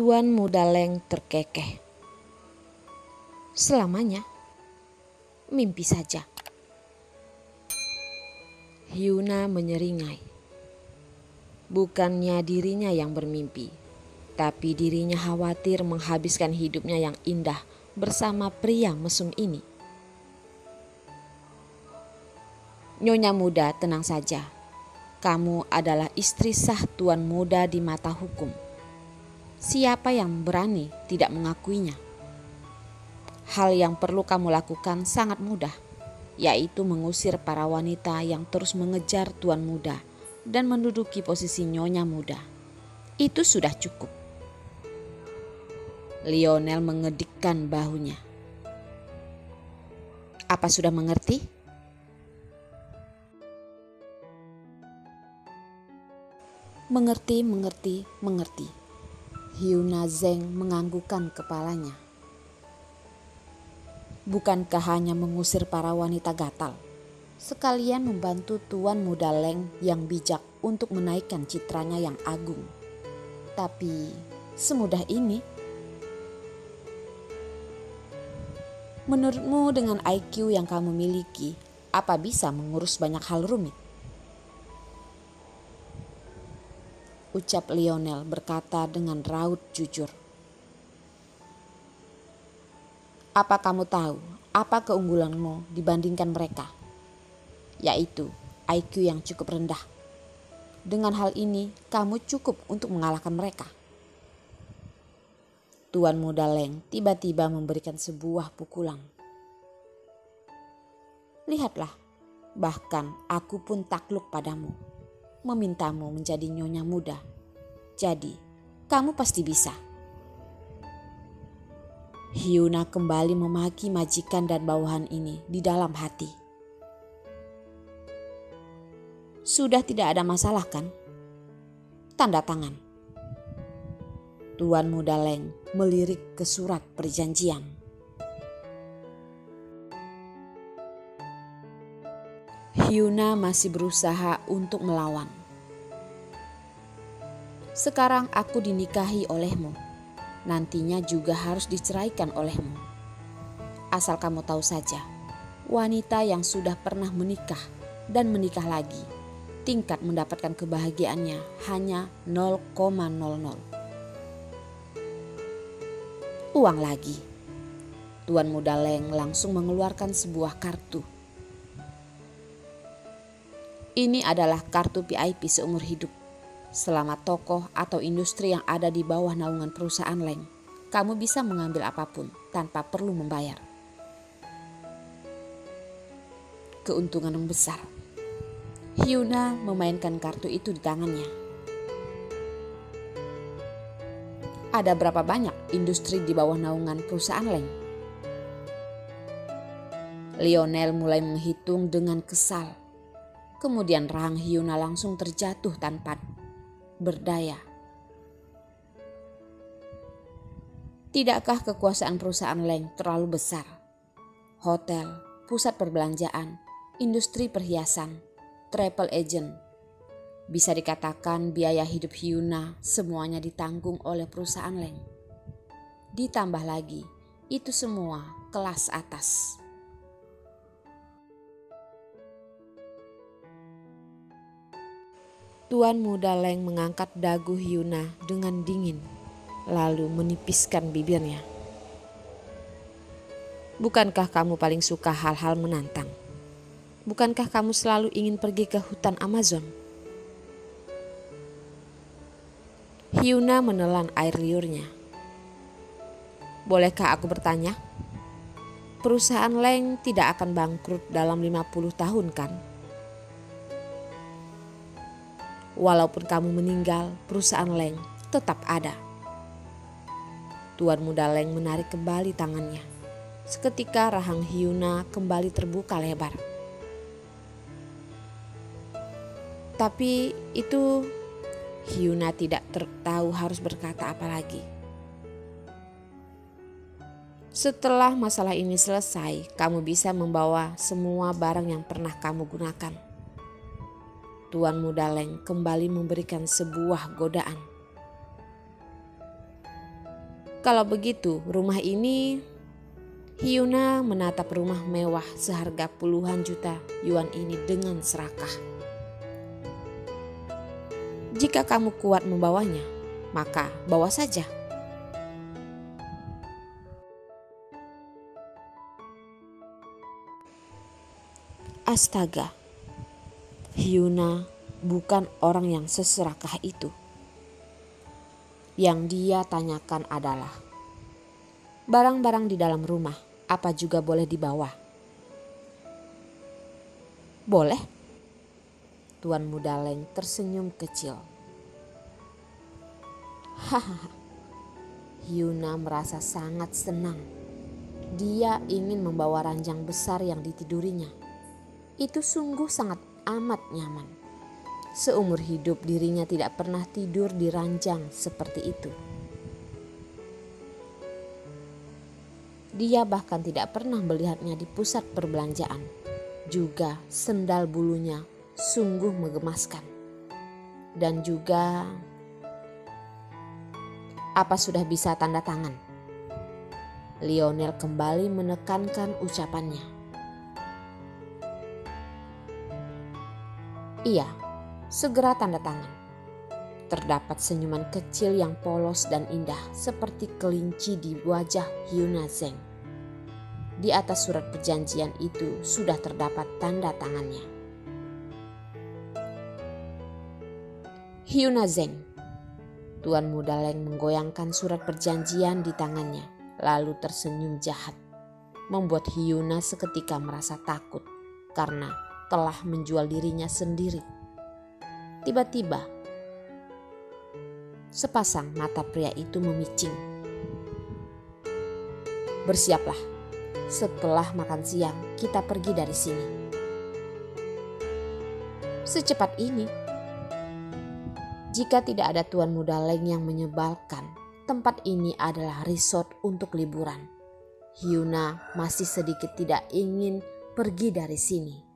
Tuan Muda Leng terkekeh. Selamanya? Mimpi saja. Hyuna menyeringai. Bukannya dirinya yang bermimpi, tapi dirinya khawatir menghabiskan hidupnya yang indah bersama pria mesum ini. Nyonya muda, tenang saja. Kamu adalah istri sah Tuan Muda di mata hukum. Siapa yang berani tidak mengakuinya? Hal yang perlu kamu lakukan sangat mudah, yaitu mengusir para wanita yang terus mengejar Tuan Muda dan menduduki posisi Nyonya Muda. Itu sudah cukup. Lionel mengedikkan bahunya. Apa sudah mengerti? Mengerti. Hyuna Zeng menganggukkan kepalanya. Bukankah hanya mengusir para wanita gatal, sekalian membantu Tuan Muda Leng yang bijak untuk menaikkan citranya yang agung? Tapi semudah ini? Menurutmu dengan IQ yang kamu miliki, apa bisa mengurus banyak hal rumit? Ucap Lionel berkata dengan raut jujur. Apa kamu tahu apa keunggulanmu dibandingkan mereka? Yaitu IQ yang cukup rendah. Dengan hal ini kamu cukup untuk mengalahkan mereka. Tuan Muda Leng tiba-tiba memberikan sebuah pukulan. Lihatlah, bahkan aku pun takluk padamu, memintamu menjadi Nyonya Muda. Jadi, kamu pasti bisa. Hyuna kembali memaki majikan dan bawahan ini di dalam hati. Sudah tidak ada masalah kan? Tanda tangan. Tuan Muda Leng melirik ke surat perjanjian. Hyuna masih berusaha untuk melawan. Sekarang aku dinikahi olehmu, nantinya juga harus diceraikan olehmu. Asal kamu tahu saja, wanita yang sudah pernah menikah dan menikah lagi, tingkat mendapatkan kebahagiaannya hanya 0,00. Uang lagi. Tuan Muda Leng langsung mengeluarkan sebuah kartu. Ini adalah kartu VIP seumur hidup. Selama tokoh atau industri yang ada di bawah naungan perusahaan Leng, kamu bisa mengambil apapun tanpa perlu membayar. Keuntungan yang besar. Hyuna memainkan kartu itu di tangannya. Ada berapa banyak industri di bawah naungan perusahaan Leng? Lionel mulai menghitung dengan kesal. Kemudian rahang Hyuna langsung terjatuh tanpa berdaya. Tidakkah kekuasaan perusahaan Leng terlalu besar? Hotel, pusat perbelanjaan, industri perhiasan, travel agent. Bisa dikatakan biaya hidup Hyuna semuanya ditanggung oleh perusahaan Leng. Ditambah lagi, itu semua kelas atas. Tuan Muda Leng mengangkat dagu Hyuna dengan dingin, lalu menipiskan bibirnya. Bukankah kamu paling suka hal-hal menantang? Bukankah kamu selalu ingin pergi ke hutan Amazon? Hyuna menelan air liurnya. Bolehkah aku bertanya? Perusahaan Leng tidak akan bangkrut dalam 50 tahun kan? Walaupun kamu meninggal, perusahaan Leng tetap ada. Tuan Muda Leng menarik kembali tangannya. Seketika rahang Hyuna kembali terbuka lebar. Tapi itu Hyuna tidak tahu harus berkata apa lagi. Setelah masalah ini selesai, kamu bisa membawa semua barang yang pernah kamu gunakan. Tuan Muda Leng kembali memberikan sebuah godaan. Kalau begitu, rumah ini... Hyuna menatap rumah mewah seharga puluhan juta yuan ini dengan serakah. Jika kamu kuat membawanya, maka bawa saja. Astaga, Hyuna bukan orang yang seserakah itu. Yang dia tanyakan adalah, barang-barang di dalam rumah apa juga boleh dibawa? Boleh? Tuan Muda Leng tersenyum kecil. Hahaha. Hyuna merasa sangat senang. Dia ingin membawa ranjang besar yang ditidurinya. Itu sungguh sangat amat nyaman. Seumur hidup dirinya tidak pernah tidur di ranjang seperti itu. Dia bahkan tidak pernah melihatnya di pusat perbelanjaan. Juga sendal bulunya sungguh menggemaskan. Dan juga, apa sudah bisa tanda tangan? Lionel kembali menekankan ucapannya. Iya, segera tanda tangan. Terdapat senyuman kecil yang polos dan indah seperti kelinci di wajah Hyuna Zeng. Di atas surat perjanjian itu sudah terdapat tanda tangannya. Hyuna Zeng. Tuan Muda Leng menggoyangkan surat perjanjian di tangannya, lalu tersenyum jahat. Membuat Hyuna seketika merasa takut karena telah menjual dirinya sendiri. Tiba-tiba, sepasang mata pria itu memicing. Bersiaplah, setelah makan siang kita pergi dari sini. Secepat ini? Jika tidak ada Tuan Muda Leng yang menyebalkan, tempat ini adalah resort untuk liburan. Hyuna masih sedikit tidak ingin pergi dari sini.